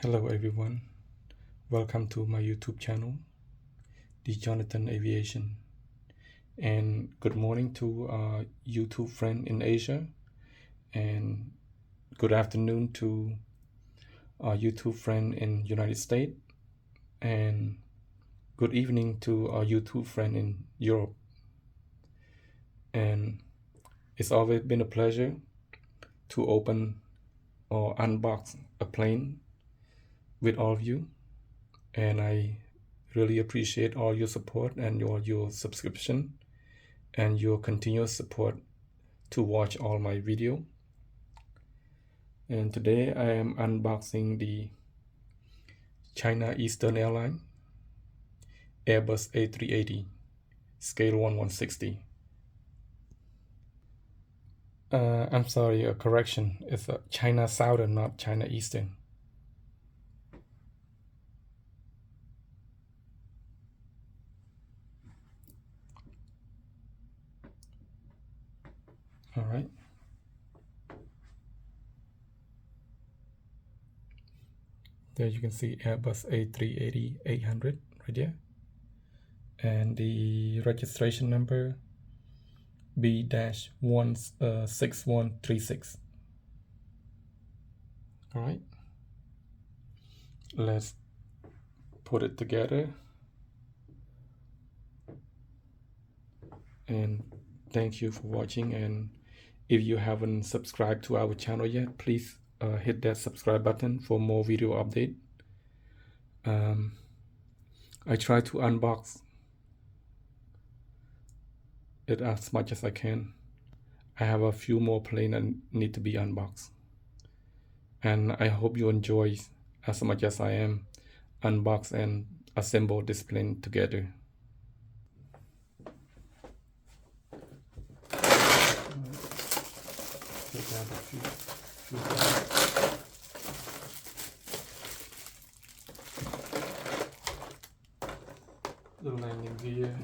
Hello everyone, welcome to my YouTube channel, The Jonathan Aviation, and good morning to our YouTube friend in Asia, and good afternoon to our YouTube friend in United States, and good evening to our YouTube friend in Europe. And it's always been a pleasure to open or unbox a plane with all of you, and I really appreciate all your support and your subscription and your continuous support to watch all my video. And today I am unboxing the China Eastern Airlines Airbus A380 scale 1/160. I'm sorry, a correction. It's a China Southern, not China Eastern. All right. There you can see Airbus A380-800 right there. And the registration number B-6136. All right. Let's put it together. And thank you for watching, and if you haven't subscribed to our channel yet, please hit that subscribe button for more video update. I try to unbox it as much as I can. I have a few more planes that need to be unboxed, and I hope you enjoy as much as I am unbox and assemble this plane together. Take out a few the landing gear.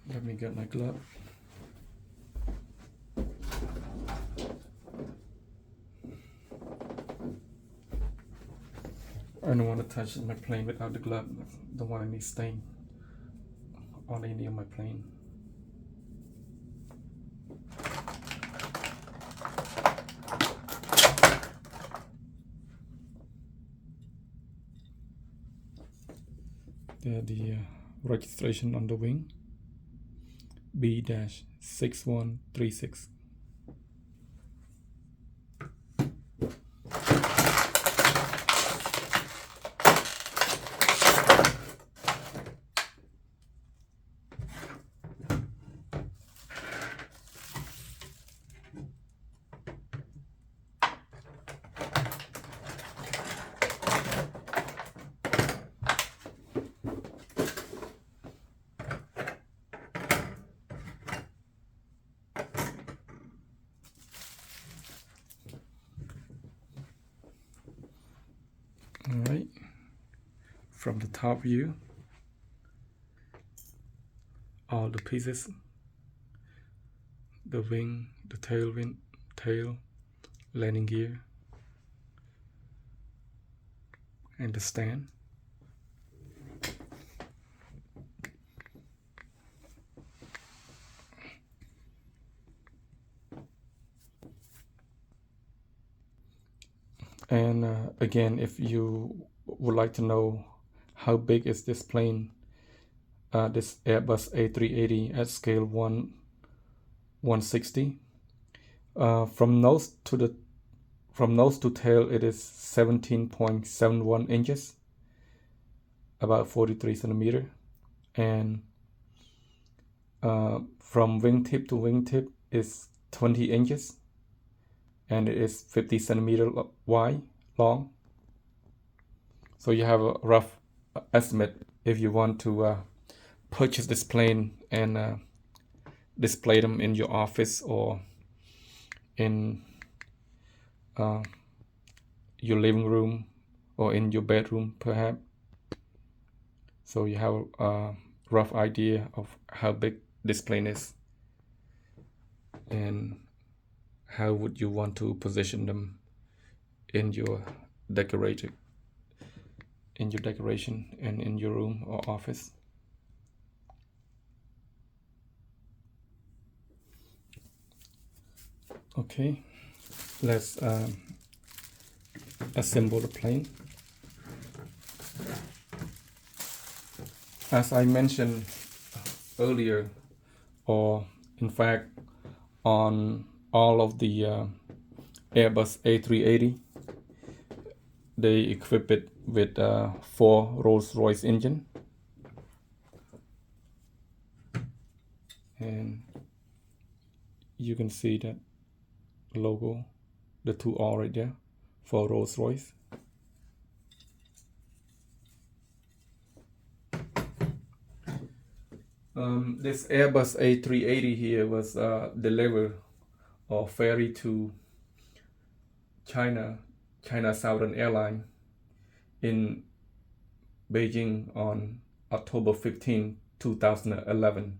Let me get my glove. I don't want to touch my plane without the glove. Don't want any stain on any of my plane. There the registration on the wing. B-6136. All right, from the top view, all the pieces, the wing, the tail, landing gear, and the stand. And again, if you would like to know how big is this plane, this Airbus A380 at scale 1/160, from nose to tail, it is 17.71 inches, about 43 centimeter, and from wingtip to wingtip is 20 inches, and it is 50 centimeter wide, long. So you have a rough estimate if you want to purchase this plane and display them in your office or in your living room or in your bedroom perhaps. So you have a rough idea of how big this plane is and how would you want to position them in your decoration and in your room or office. Okay, let's assemble the plane. As I mentioned earlier, or in fact on all of the Airbus A380, they equip it with 4 Rolls-Royce engine, and you can see that logo, the 2R right there for Rolls-Royce. This Airbus A380 here was delivered or ferried to China Southern Airlines in Beijing on October 15, 2011.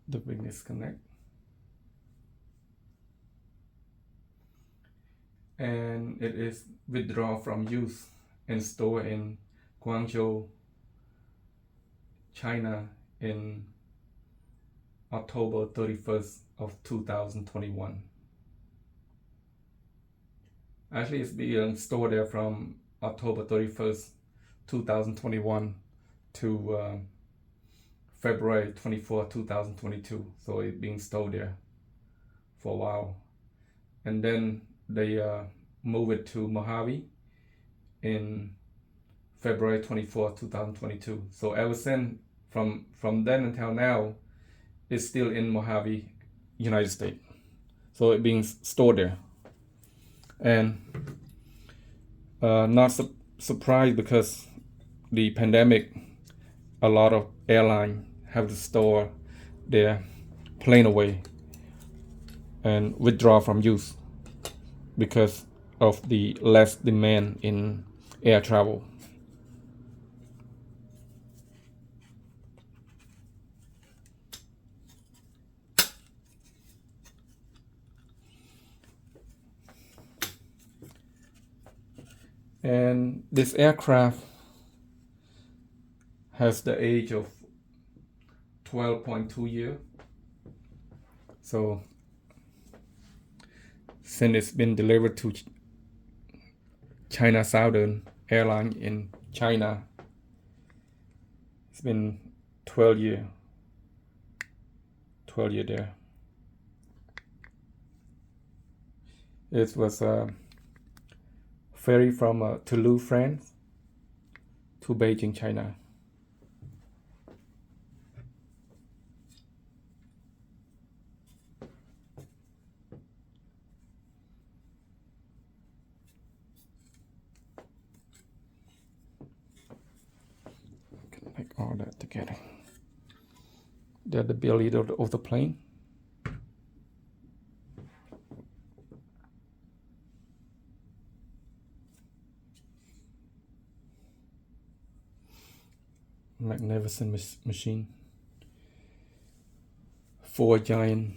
The witness connect, and it is withdrawn from use and stored in Guangzhou, China in October 31st of 2021. Actually, it's being stored there from October 31st, 2021 to February 24, 2022. So it's being stored there for a while. And then they move it to Mojave in February 24, 2022. So ever since, from then until now, it's still in Mojave, United States. So it's being stored there. And not surprised because the pandemic, a lot of airlines have to store their plane away and withdraw from use because of the less demand in air travel. And this aircraft has the age of 12.2 years. So since it's been delivered to China Southern Airlines in China, it's been 12 years there. It was a ferry from Toulouse, France to Beijing, China. Connect all that together. They're the belly of the plane. Magnificent machine. 4 giant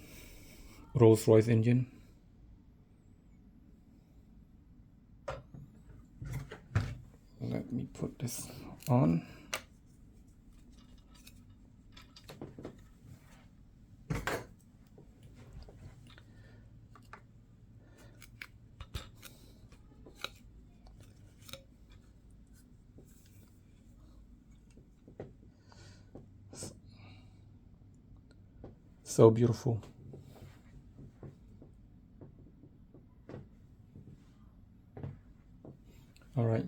Rolls-Royce engine. Let me put this on. So beautiful. All right,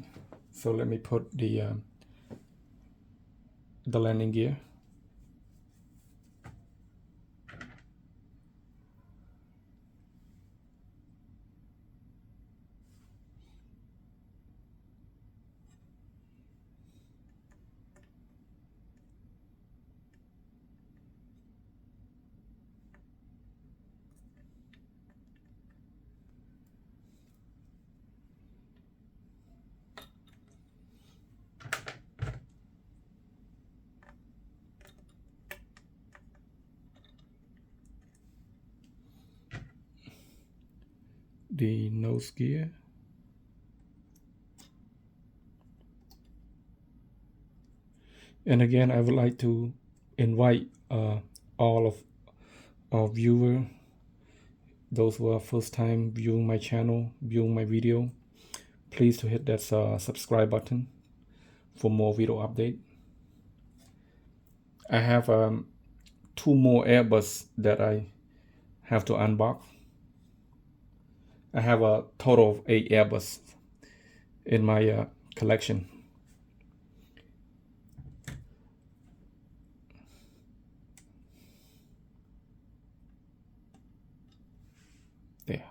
so let me put the landing gear. The nose gear. And again, I would like to invite all of our viewers, those who are first time viewing my channel, viewing my video, please to hit that subscribe button for more video update. I have 2 more Airbus that I have to unbox. I have a total of 8 Airbus in my collection. There.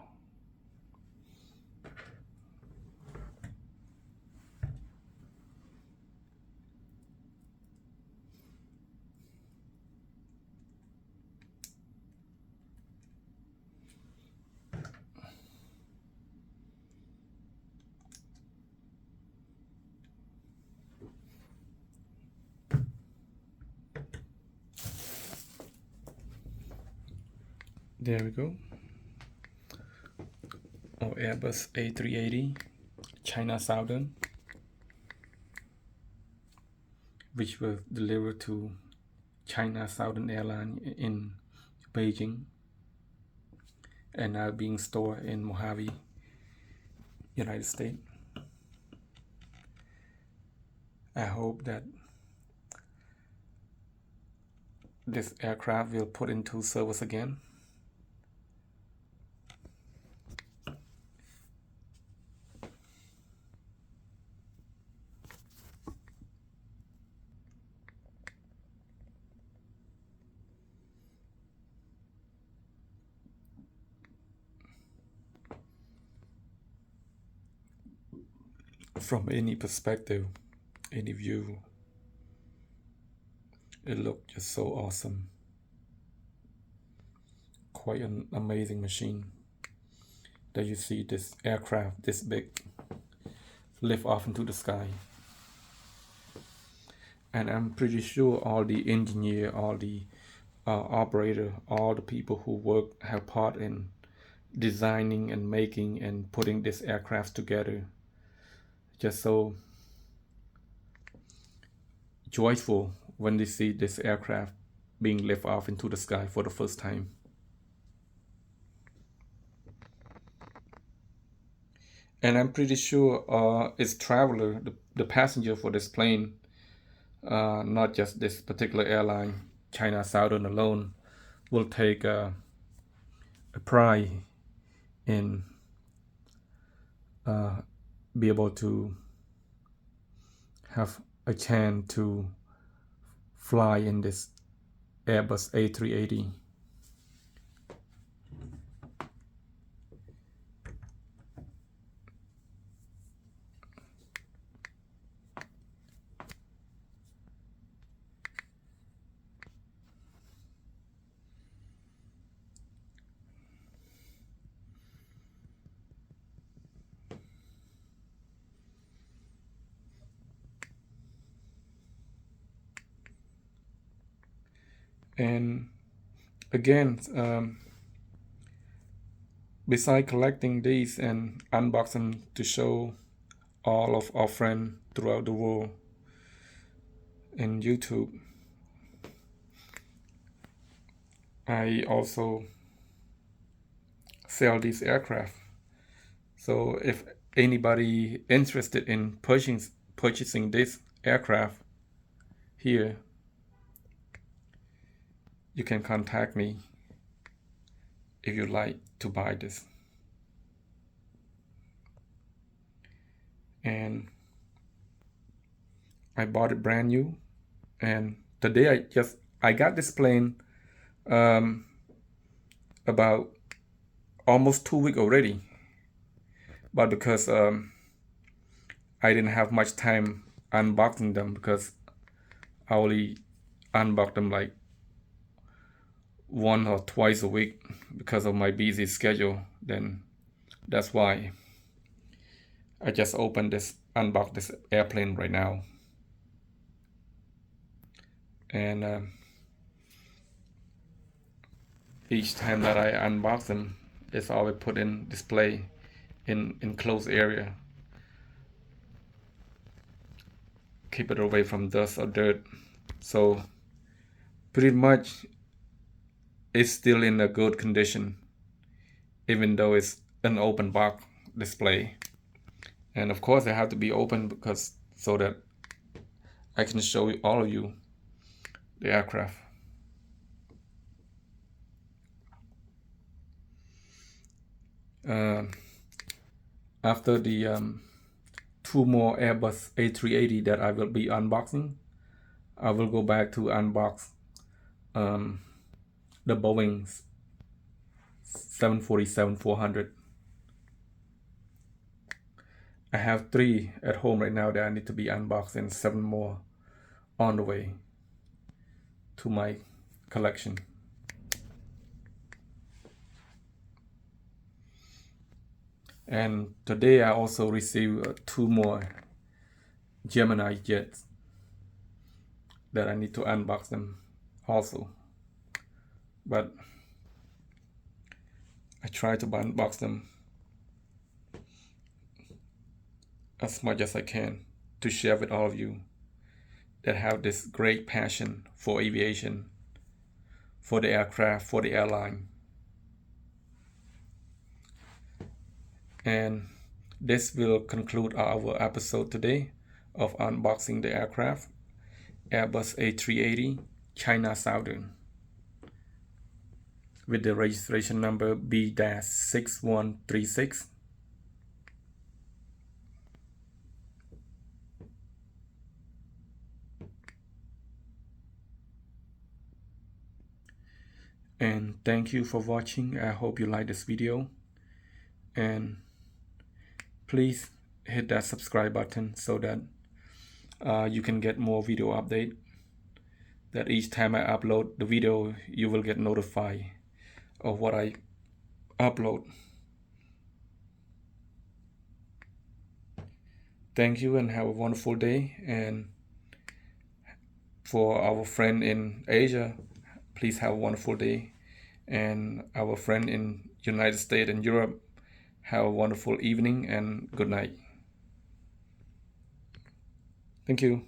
There we go. Our Airbus A380 China Southern, which was delivered to China Southern Airlines in Beijing and now being stored in Mojave, United States. I hope that this aircraft will put into service again. From any perspective, any view, it looked just so awesome. Quite an amazing machine that you see this aircraft this big lift off into the sky. And I'm pretty sure all the engineer, all the operator, all the people who have part in designing and making and putting this aircraft together, just so joyful when they see this aircraft being lifted off into the sky for the first time. And I'm pretty sure its traveler, the passenger for this plane, not just this particular airline, China Southern alone, will take a pride in be able to have a chance to fly in this Airbus A380. And again, besides collecting these and unboxing to show all of our friends throughout the world in YouTube, I also sell these aircraft. So if anybody interested in purchasing this aircraft here, you can contact me if you'd like to buy this. and I bought it brand new. And today I got this plane about almost 2 weeks already, but because I didn't have much time unboxing them, because I only unbox them like 1 or 2 a week because of my busy schedule. Then that's why I just unboxed this airplane right now. And each time that I unbox them, it's always put in display in closed area. Keep it away from dust or dirt. So pretty much it's still in a good condition, even though it's an open box display. And of course it have to be open because so that I can show all of you the aircraft. After the 2 more Airbus A380 that I will be unboxing, I will go back to unbox the Boeing 747-400. I have 3 at home right now that I need to be unboxed, and 7 more on the way to my collection. And today I also received 2 more Gemini jets that I need to unbox them also. But I try to unbox them as much as I can to share with all of you that have this great passion for aviation, for the aircraft, for the airline. And this will conclude our episode today of unboxing the aircraft, Airbus A380 China Southern, with the registration number B-6136. And thank you for watching. I hope you like this video, and please hit that subscribe button so that you can get more video update, that each time I upload the video you will get notified of what I upload. Thank you and have a wonderful day. And for our friend in Asia, please have a wonderful day. And our friend in United States and Europe, have a wonderful evening and good night. Thank you.